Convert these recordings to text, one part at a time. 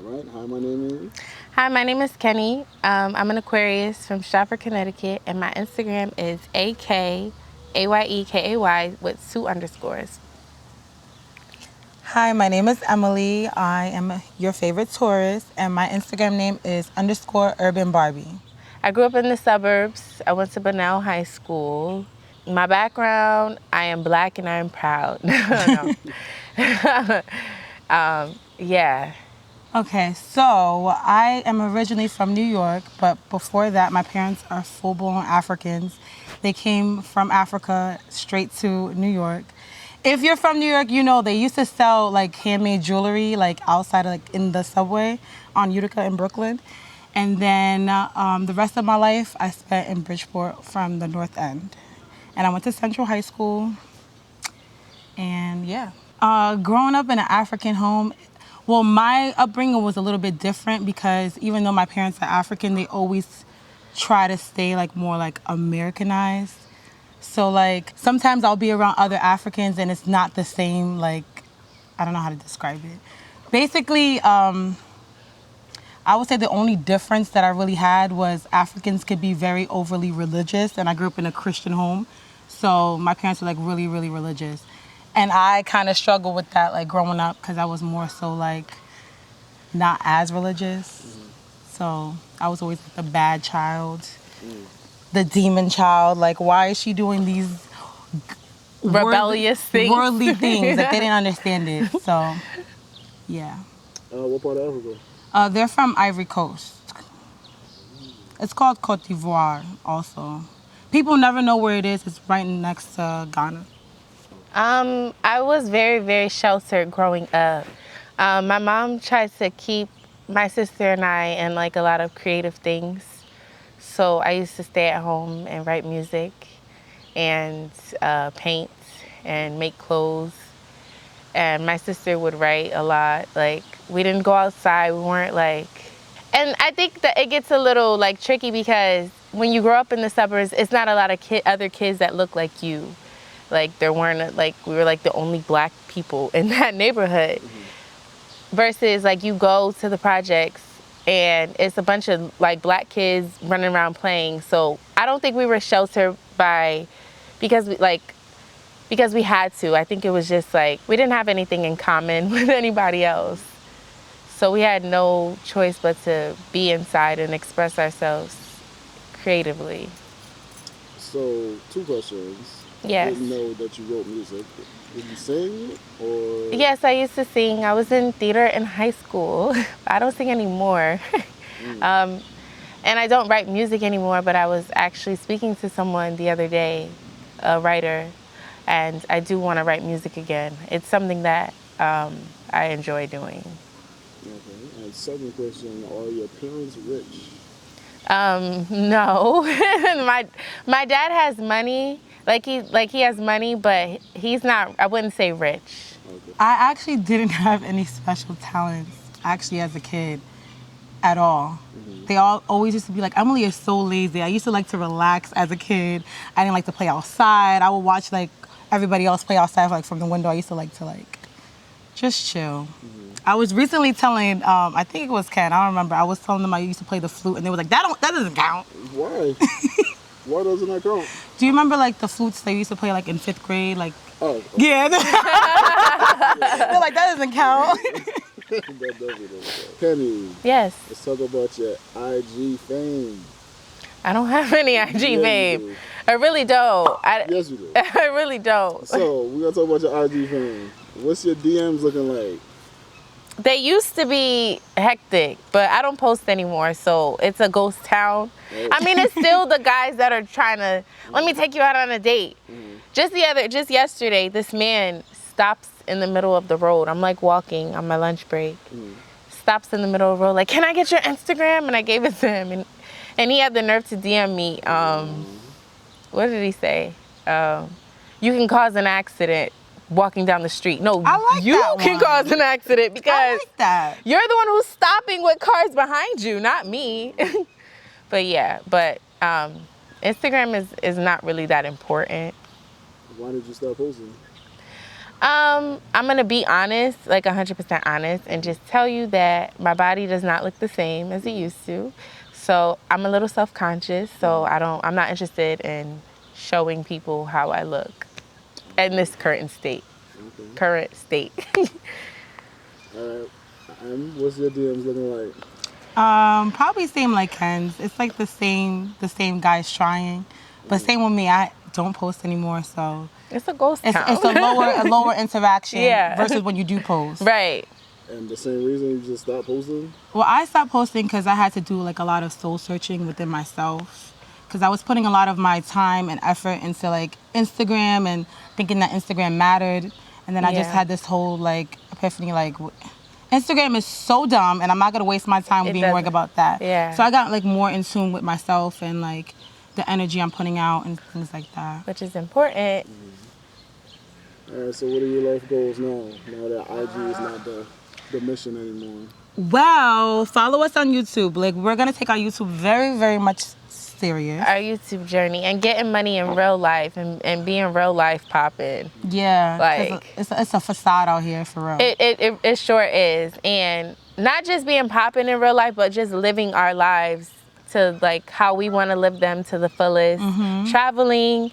right. Hi, my name is. Hi, my name is Kenny. I'm an Aquarius from Stratford, Connecticut, and my Instagram is AKAYEKAY with 2 underscores. Hi, my name is Emily. I am your favorite Taurus, and my Instagram name is _UrbanBarbie. I grew up in the suburbs. I went to Bunnell High School. My background, I am Black and I am proud. No. Yeah. Okay, so I am originally from New York, but before that, my parents are full-blown Africans. They came from Africa straight to New York. If you're from New York, you know they used to sell like handmade jewelry like outside like in the subway on Utica in Brooklyn. And then the rest of my life I spent in Bridgeport from the North End. And I went to Central High School. And yeah. Growing up in an African home, well, my upbringing was a little bit different because even though my parents are African, they always try to stay like more like Americanized. So like sometimes I'll be around other Africans and it's not the same, like, I don't know how to describe it. Basically, I would say the only difference that I really had was Africans could be very overly religious, and I grew up in a Christian home. So my parents were like really, really religious. And I kind of struggled with that like growing up because I was more so like not as religious. So I was always like, the bad child, the demon child. Like, why is she doing these Rebellious things. worldly things? Like, they didn't understand it. So, yeah. What part of Africa? They're from Ivory Coast. It's called Côte d'Ivoire also. People never know where it is. It's right next to Ghana. I was very, very sheltered growing up. My mom tried to keep my sister and I in like a lot of creative things. So I used to stay at home and write music and paint and make clothes. And my sister would write a lot. Like, we didn't go outside. We weren't like... And I think that it gets a little like tricky because when you grow up in the suburbs, it's not a lot of other kids that look like you. Like, there weren't, like, we were like the only Black people in that neighborhood. Versus like you go to the projects and it's a bunch of like Black kids running around playing. So I don't think we were sheltered because we had to. I think it was just like we didn't have anything in common with anybody else. So we had no choice but to be inside and express ourselves creatively. So, 2 questions. Yes. I didn't know that you wrote music. Did you sing or? Yes, I used to sing. I was in theater in high school. I don't sing anymore. And I don't write music anymore, but I was actually speaking to someone the other day, a writer, and I do want to write music again. It's something that I enjoy doing. Okay. And second question, are your parents rich? No. my dad has money. He has money, but he's not, I wouldn't say rich. Okay. I actually didn't have any special talents actually as a kid at all. They all always used to be like, Emily is so lazy. I used to like to relax as a kid. I didn't like to play outside. I would watch like everybody else play outside like from the window. I used to like just chill. I was recently telling, I think it was Ken, I don't remember. I was telling them I used to play the flute and they were like, that doesn't count. Why? Why doesn't that count? Do you remember like the flutes they used to play like in 5th grade? Like, Oh. Okay. yeah. They're like, that doesn't count. That definitely doesn't count. Kenny, Yes. let's talk about your IG fame. I don't have any IG, Yes, you babe. do. I really don't. Yes, you do. I really don't. So, we're going to talk about your IG fame. What's your DMs looking like? They used to be hectic, but I don't post anymore, so it's a ghost town. Oh. I mean, it's still the guys that are trying to, let me take you out on a date. Just yesterday, this man stops in the middle of the road. I'm like walking on my lunch break. Stops in the middle of the road, like, can I get your Instagram? And I gave it to him, and he had the nerve to DM me. What did he say? You can cause an accident walking down the street. No, I like you that can one. cause an accident I because like that. you're the one who's stopping with cars behind you, not me. But yeah, Instagram is not really that important. Why did you stop posting? I'm gonna be honest, like 100% honest, and just tell you that my body does not look the same as it used to. So I'm a little self-conscious. So I'm not interested in showing people how I look in this current state. Okay. Current state. All right. What's your DMs looking like? Probably same like Ken's. It's like the same guys trying, but same with me. I don't post anymore, so It's a ghost town. it's a lower interaction Yeah. versus when you do post. Right. And the same reason you just stopped posting? Well, I stopped posting because I had to do like a lot of soul searching within myself. Because I was putting a lot of my time and effort into like Instagram and thinking that Instagram mattered, and then I just Yeah. had this whole like epiphany like. Instagram is so dumb, and I'm not gonna waste my time being worried about that. Yeah. So I got like more in tune with myself and like the energy I'm putting out and things like that. Which is important. All right, so what are your life goals now? Now that IG is not the mission anymore. Well, follow us on YouTube. Like we're gonna take our YouTube very, very much serious. Our YouTube journey and getting money in real life and being real life popping. Yeah, Like it's a facade out here for real. It sure is. And not just being popping in real life, but just living our lives to like how we want to live them to the fullest. Traveling,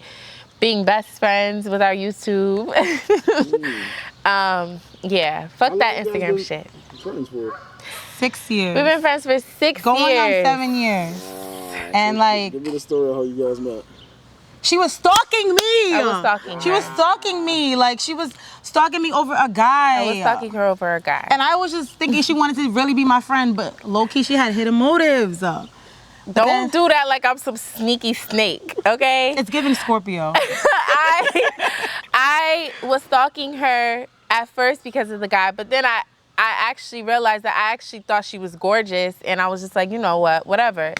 being best friends with our YouTube. Yeah, fuck that Instagram shit. Friends for 6 years. We've been friends for 6 going years. on 7 years. And like, give me the story of how you guys met. she was stalking me. I was stalking She her. was stalking me. Like she was stalking me over a guy. I was stalking her over a guy. And I was just thinking she wanted to really be my friend, but low-key she had hidden motives. Don't do that like I'm some sneaky snake, okay? It's giving Scorpio. I was stalking her at first because of the guy, but then I actually realized that I actually thought she was gorgeous, and I was just like, you know what, whatever.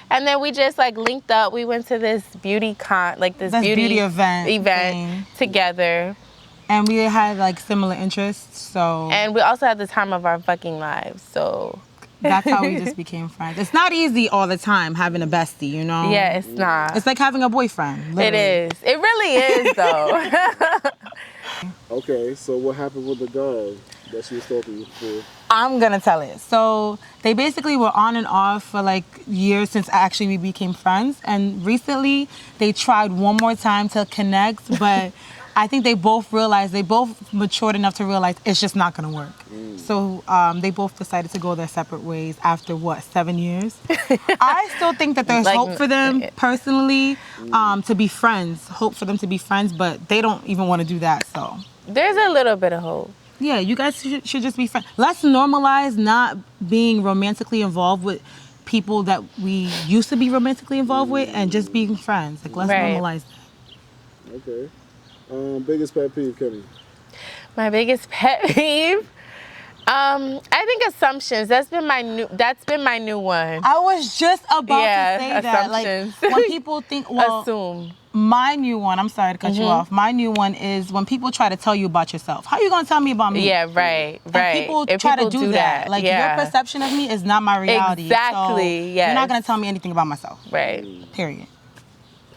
And then we just like linked up. We went to this beauty beauty event thing together. And we had like similar interests, so. And we also had the time of our fucking lives, so. That's how we just became friends. It's not easy all the time having a bestie, you know? Yeah, it's not. It's like having a boyfriend. Literally. It is. It really is, though. Okay, so what happened with the guy that she was stalking you for? I'm gonna tell it. So they basically were on and off for like years since actually we became friends. And recently they tried one more time to connect, but I think they both matured enough to realize it's just not gonna work. So they both decided to go their separate ways after 7 years? I still think that there's hope for them personally to be friends. Hope for them to be friends, but they don't even want to do that. So There's a little bit of hope. yeah, you guys should just be friends. Let's normalize not being romantically involved with people that we used to be romantically involved with and just being friends. Like, let's normalize that. Okay. Biggest pet peeve, Kenni? My biggest pet peeve? I think assumptions. That's been my new one. I was just about to say that. Assumptions. Like, when people think, well, Assume. my new one, I'm sorry to cut you off. My new one is when people try to tell you about yourself. How are you going to tell me about me? Yeah, right. And people try to do that. Like, your perception of me is not my reality. Exactly, So yes. you're not going to tell me anything about myself. Right. Period.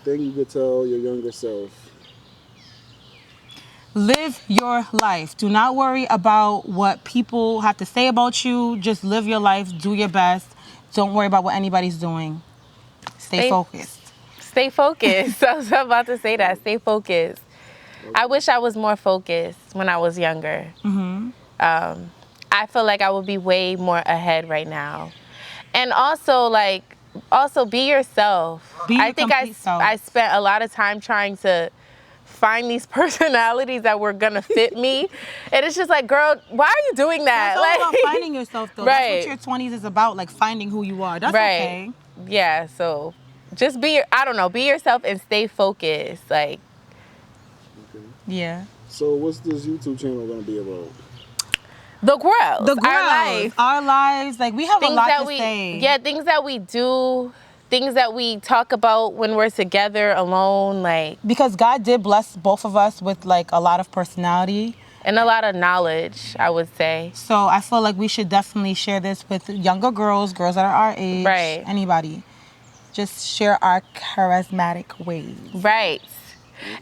Thing you could tell your younger self? Live your life. Do not worry about what people have to say about you. Just live your life. Do your best. Don't worry about what anybody's doing. Stay focused. Stay focused. I was about to say that. Stay focused. I wish I was more focused when I was younger. I feel like I would be way more ahead right now. And also, be yourself. Be your I think complete self. I spent a lot of time trying to find these personalities that were gonna fit me, and it's just like, girl, why are you doing that? That's all about finding yourself, though. Right. That's what your 20s is about, like finding who you are. That's right. okay. Yeah. So just be yourself and stay focused. Like. Okay. Yeah. So what's this YouTube channel gonna be about? The Gworlss. The Gworlss. Our lives. Like, we have a lot to say. Yeah, things that we do, things that we talk about when we're together alone, like. Because God did bless both of us with, like, a lot of personality. And a lot of knowledge, I would say. So I feel like we should definitely share this with younger girls that are our age. Right. Anybody. Just share our charismatic ways. Right.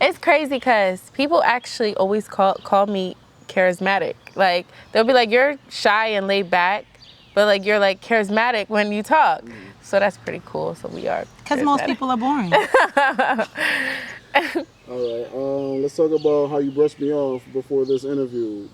It's crazy because people actually always call me charismatic. Like, they'll be like, you're shy and laid back, but like you're like charismatic when you talk. So that's pretty cool. So we are. Because most people are boring. All right. Let's talk about how you brushed me off before this interview,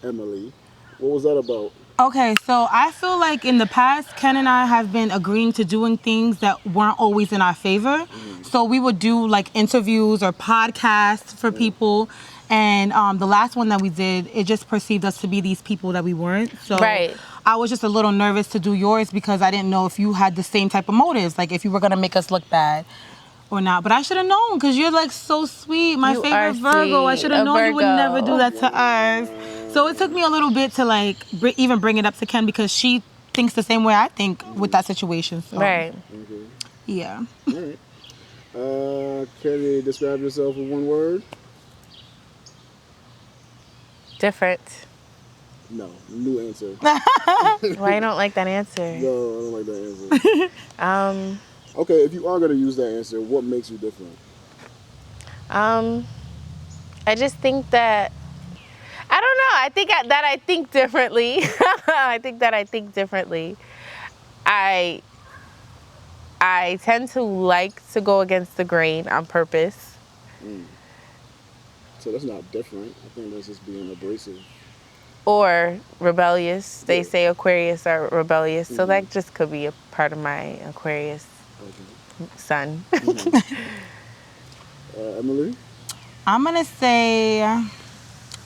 Emily. What was that about? Okay, so I feel like in the past, Ken and I have been agreeing to doing things that weren't always in our favor. So we would do like interviews or podcasts for people. And the last one that we did, it just perceived us to be these people that we weren't. So Right. I was just a little nervous to do yours because I didn't know if you had the same type of motives, like if you were going to make us look bad or not. But I should have known because you're like so sweet. My You favorite are Virgo. I sweet. should have A known you would Virgo. never do that to us. So it took me a little bit to like even bring it up to Ken because she thinks the same way I think with that situation. So, Right. yeah. All right. Can you describe yourself with one word? Different. No. New answer. Why you don't like that answer? No, I don't like that answer. Okay, if you are going to use that answer, what makes you different? I just think that I don't know. I think that I think differently. I think that I think differently. I tend to like to go against the grain on purpose. So that's not different. I think that's just being abrasive. Or rebellious. They Yeah. say Aquarius are rebellious, so that just could be a part of my Aquarius sun. Emily? I'm going to say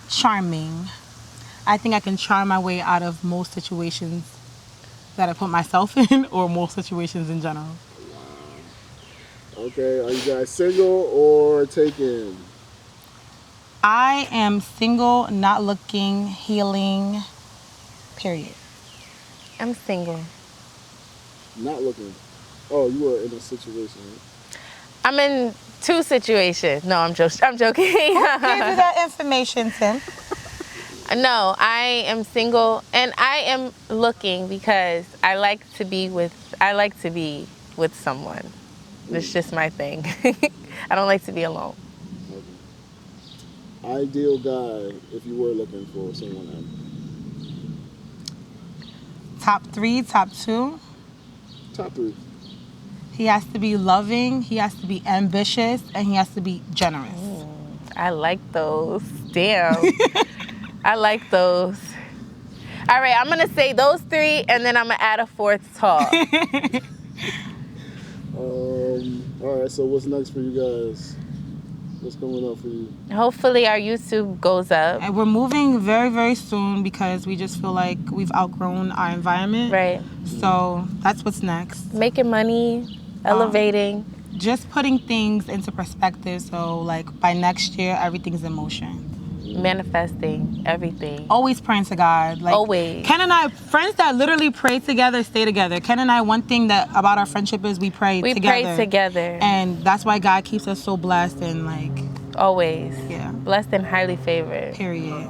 charming. I think I can charm my way out of most situations that I put myself in or most situations in general. Okay, are you guys single or taken? I am single, not looking, healing, period. I'm single. Not looking. Oh, you were in a situation, right? I'm in 2 situations. No, I'm joking. Give you that information, Tim. No, I am single and I am looking because I like to be with someone. It's just my thing. I don't like to be alone. Okay. Ideal guy if you were looking for someone else. Top 3, top 2. Top 3. He has to be loving, he has to be ambitious, and he has to be generous. I like those. Damn. I like those. All right, I'm going to say those 3 and then I'm going to add a 4th tall. All right, so what's next for you guys? What's coming up for you? Hopefully our YouTube goes up. And we're moving very, very soon because we just feel like we've outgrown our environment. Right. So that's what's next. Making money, elevating. Just putting things into perspective. So like by next year, everything's in motion. Manifesting everything. Always praying to God. Like, Always. Ken and I, friends that literally pray together, stay together. Ken and I, one thing that about our friendship is we pray together. We pray together. And that's why God keeps us so blessed and like, Always. yeah. Blessed and highly favored. Period.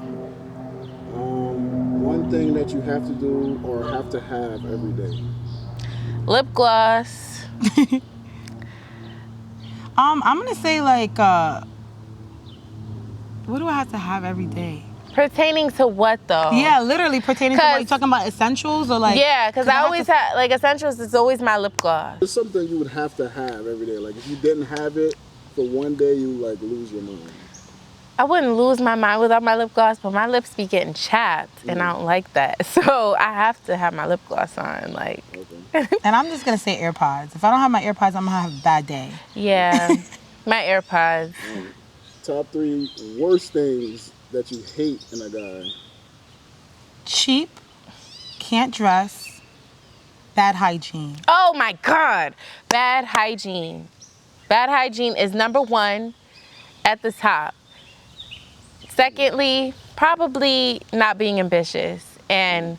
One thing that you have to do or have to have every day. Lip gloss. I'm gonna say like, what do I have to have every day? Pertaining to what though? Yeah, literally pertaining to what 'Cause- you talking about essentials or like. Yeah, because I have always to- have, like, essentials is always my lip gloss. It's something you would have to have every day. Like if you didn't have it for one day, you like lose your mind. I wouldn't lose my mind without my lip gloss, but my lips be getting chapped, and I don't like that. So I have to have my lip gloss on, like. Okay. And I'm just gonna say AirPods. If I don't have my AirPods, I'm gonna have a bad day. Yeah, my AirPods. Top 3 worst things that you hate in a guy. Cheap, can't dress, bad hygiene. Oh my God, bad hygiene. Bad hygiene is number 1 at the top. Secondly, probably not being ambitious. And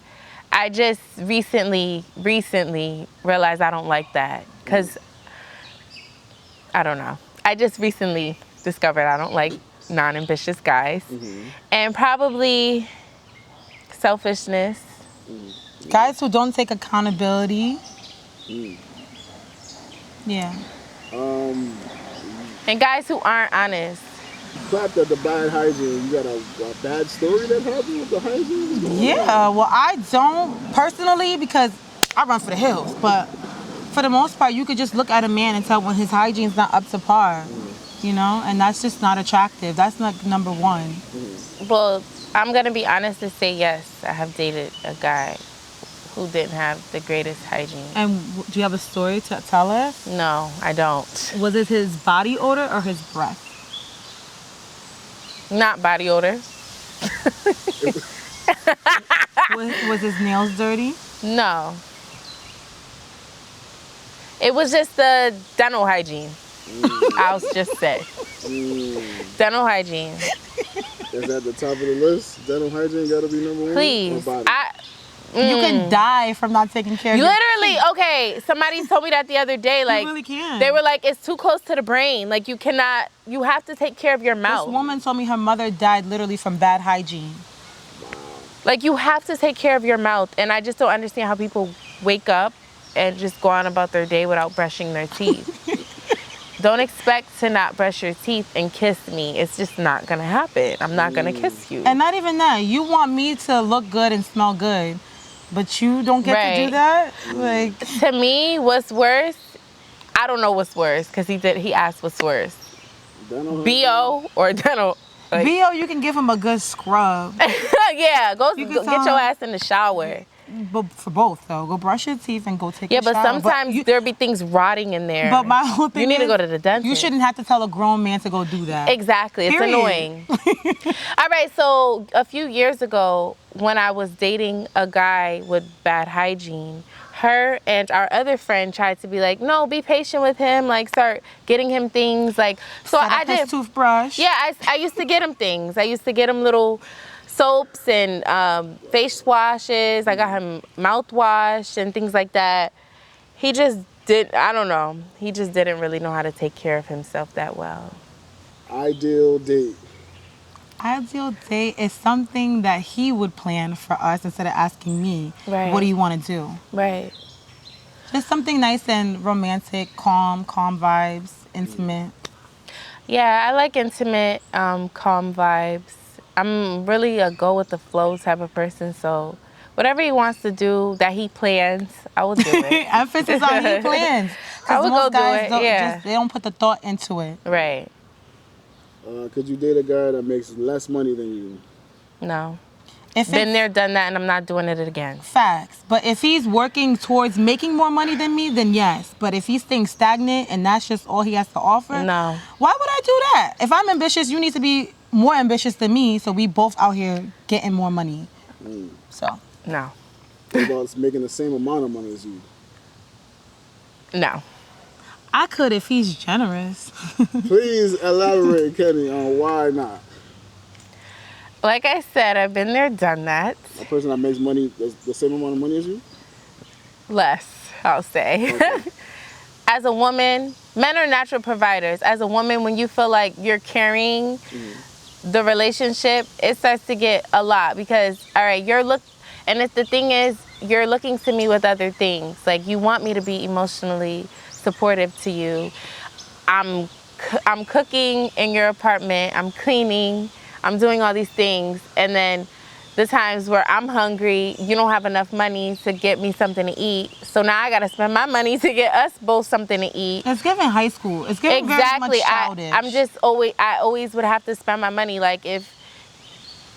I just recently realized I don't like that. Because, I don't know. I just recently discovered I don't like non-ambitious guys. And probably selfishness. Guys who don't take accountability. Yeah. And guys who aren't honest. Clap that the bad hygiene. You got a bad story that happened with the hygiene? What's going on? Well, I don't personally because I run for the hills, but for the most part, you could just look at a man and tell when his hygiene's not up to par, you know, and that's just not attractive. That's not number one. Well, I'm going to be honest and say yes. I have dated a guy who didn't have the greatest hygiene. And do you have a story to tell us? No, I don't. Was it his body odor or his breath? Not body odor. Was his nails dirty? No. It was just the dental hygiene. I'll just say. Dental hygiene. Is at the top of the list? Dental hygiene got to be number one? Please. Or body? You can die from not taking care of your Literally, okay, somebody told me that the other day. Like, really can. They were like, it's too close to the brain. Like, you have to take care of your mouth. This woman told me her mother died literally from bad hygiene. Like, you have to take care of your mouth. And I just don't understand how people wake up and just go on about their day without brushing their teeth. Don't expect to not brush your teeth and kiss me. It's just not going to happen. I'm not going to kiss you. And not even that. You want me to look good and smell good, but you don't get to do that? Like, to me, what's worse, I don't know what's worse, because he asked what's worse. BO or dental? Like, BO, you can give him a good scrub. Yeah, get your ass in the shower. But for both, though. Go brush your teeth and go take a shower. Yeah, but sometimes there'll be things rotting in there. But my whole thing you need to go to the dentist. You shouldn't have to tell a grown man to go do that. Exactly. It's annoying. All right, so a few years ago, when I was dating a guy with bad hygiene, her and our other friend tried to be like, no, be patient with him, like start getting him things. Like, so I did. His toothbrush. Yeah, I used to get him things. I used to get him little soaps and face washes. I got him mouthwash and things like that. He just I don't know. He just didn't really know how to take care of himself that well. Ideal date. Ideal date is something that he would plan for us instead of asking me, Right. What do you want to do? Right. Just something nice and romantic, calm vibes, intimate. Yeah, I like intimate, calm vibes. I'm really a go with the flow type of person, so whatever he wants to do that he plans, I will do it. Emphasis on he plans. I would most go guys do it, yeah. they don't put the thought into it. Right. Could you date a guy that makes less money than you? No. If Been there, done that, and I'm not doing it again. Facts. But if he's working towards making more money than me, then yes. But if he's staying stagnant and that's just all he has to offer, no. Why would I do that? If I'm ambitious, you need to be more ambitious than me, so we both out here getting more money. So. No. What about making the same amount of money as you? No. I could if he's generous. Please elaborate, Kenny, on why not. Like I said, I've been there, done that. A person that makes money, the same amount of money as you? Less, I'll say. Okay. As a woman, men are natural providers. As a woman, when you feel like you're carrying the relationship, it starts to get a lot because, all right, and the thing is, you're looking to me with other things. Like, you want me to be emotionally supportive to you. I'm cooking in your apartment. I'm cleaning. I'm doing all these things. And then the times where I'm hungry, you don't have enough money to get me something to eat. So now I got to spend my money to get us both something to eat. It's giving high school. It's giving very much childish. I always would have to spend my money. Like, if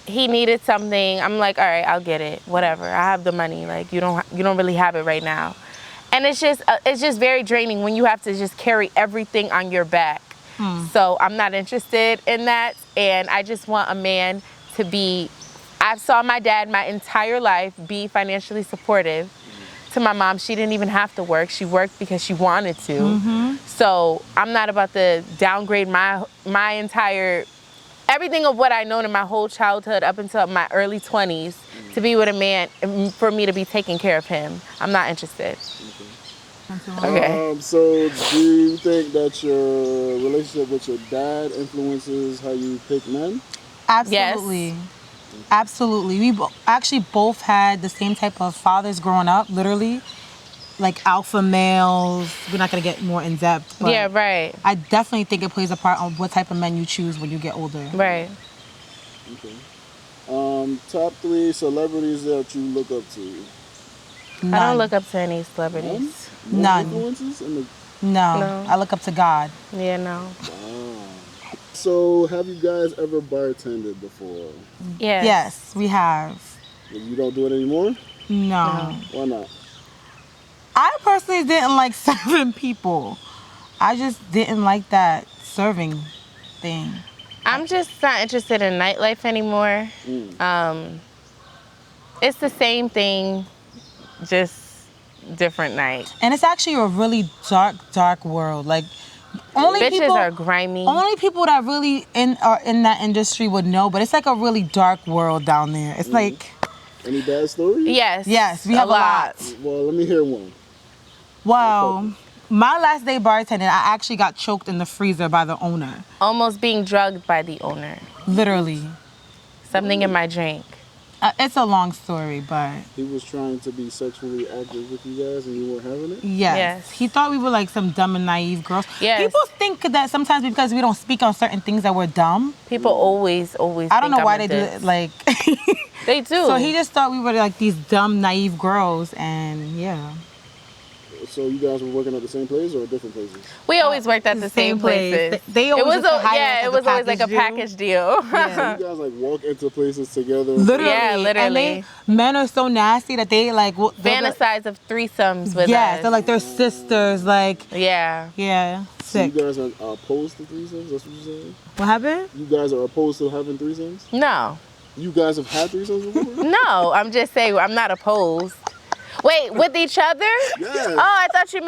he needed something, I'm like, all right, I'll get it. Whatever. I have the money. Like, you don't really have it right now. And it's just very draining when you have to just carry everything on your back. So I'm not interested in that. And I just want a man to be, I've saw my dad my entire life be financially supportive to my mom. She didn't even have to work. She worked because she wanted to. So I'm not about to downgrade my entire, everything of what I known in my whole childhood up until my early 20s to be with a man, for me to be taking care of him. I'm not interested. Okay. So do you think that your relationship with your dad influences how you pick men? Absolutely. Yes. Absolutely. We actually both had the same type of fathers growing up, literally. like alpha males. We're not gonna get more in depth. But Yeah, right. I definitely think it plays a part on what type of men you choose when you get older. Right. Okay. Top 3 celebrities that you look up to. None. I don't look up to any celebrities. None. Influences in the. No, I look up to God. Yeah, no. Wow. So, have you guys ever bartended before? Yes. Yes, we have. You don't do it anymore? No. Why not? I personally didn't like serving people. I just didn't like that serving thing. I'm just not interested in nightlife anymore. It's the same thing, just different night. And it's actually a really dark world. Like only Bitches people are grimy. Only people that really are in that industry would know, but it's like a really dark world down there. It's like Any bad stories? Yes. we have a lot. Well, let me hear one. Well, my last day bartending, I actually got choked in the freezer by the owner. Almost being drugged by the owner. Literally. Something in my drink. It's a long story, but He was trying to be sexually active with you guys and you weren't having it? yes. He thought we were like some dumb and naive girls. Yes. People think that sometimes because we don't speak on certain things that we're dumb. People always I don't know think why I'm they a do dick. it. Like, They do. so he just thought we were like these dumb, naive girls, and yeah. So you guys were working at the same place or different places? We always worked at the same places. They always used to hire us it as was always like a package package deal. So you guys like walk into places together? Literally. Yeah, literally. And men are so nasty that they like they'll be- Fantasize of threesomes with Yes, us. they're like their sisters. Like, Yeah. yeah, So you sick. guys are opposed to threesomes? That's what you're saying? What happened? You guys are opposed to having threesomes? No. You guys have had threesomes before? No, I'm just saying I'm not opposed. Wait, with each other? Yes. Oh, I thought you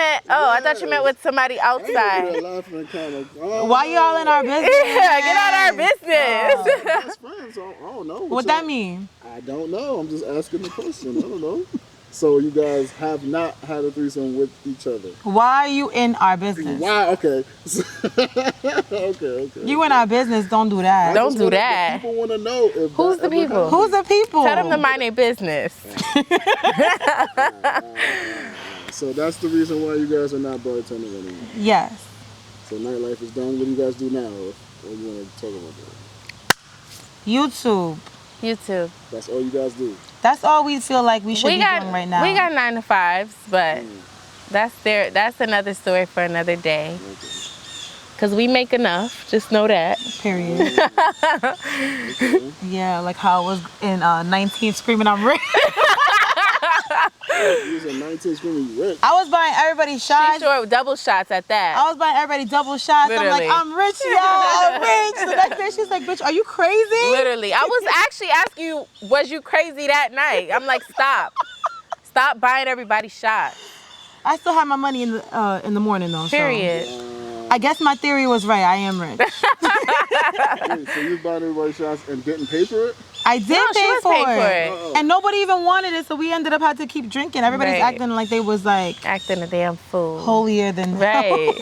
meant with somebody outside. Laughing kind of, oh, Why y'all in our business? Yeah, get out our business. best friends, so I don't know. What that mean? I don't know. I'm just asking the question. I don't know. So you guys have not had a threesome with each other? Why are you in our business? Wow, okay. okay. You in our business, don't do that. Don't do that. People want to know if Who's that the ever people? happened. Who's the people? Tell them to mind their business. So that's the reason why you guys are not bartending anymore. Yes. So nightlife is done. What do you guys do now? Or you want to talk about that? YouTube. YouTube. That's all you guys do. That's all we feel like we should be doing right now. We got 9 to 5s, but that's another story for another day. Okay. Cause we make enough. Just know that. Period. Yeah, like how I was in 19 screaming I'm rich. You was at 19 screaming you rich. I was buying everybody shots. She sure double shots at that. I was buying everybody double shots. Literally. I'm like, I'm rich, y'all. I'm rich. The next day she's like, bitch, are you crazy? Literally. I was actually asking you, was you crazy that night? I'm like, stop. Stop buying everybody shots. I still have my money in the morning though. Period. So I guess my theory was right. I am rich. Wait, so you bought everybody shots and didn't pay for it? I did No, she pay, was for paying it. for it. Uh-oh. And nobody even wanted it, so we ended up having to keep drinking. Everybody's Right. acting like they was like Acting a damn fool. holier than Right.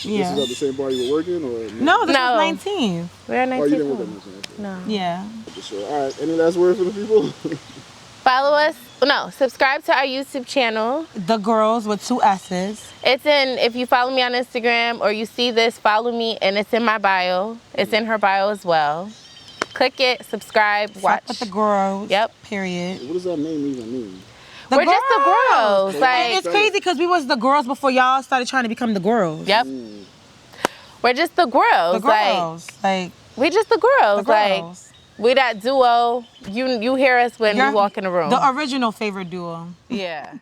Yeah. This is at the same bar you were working or? No, this No. was 19. We're Oh, you 19. didn't work at 19. Okay. No. Yeah. For sure. All right. Any last word for the people? Follow us. No, subscribe to our YouTube channel. The girls with 2 S's. It's in, if you follow me on Instagram or you see this, follow me, and it's in my bio. It's in her bio as well. Click it, subscribe, watch. Fuck with the girls. Yep. Period. What does that name even mean? The We're just the girls. And Like, it's crazy because we was the girls before y'all started trying to become the girls. yep. We're just the girls. The girls. Like, We just the girls. the girls. Like, we that duo. You hear us when we walk in the room. The original favorite duo. Yeah.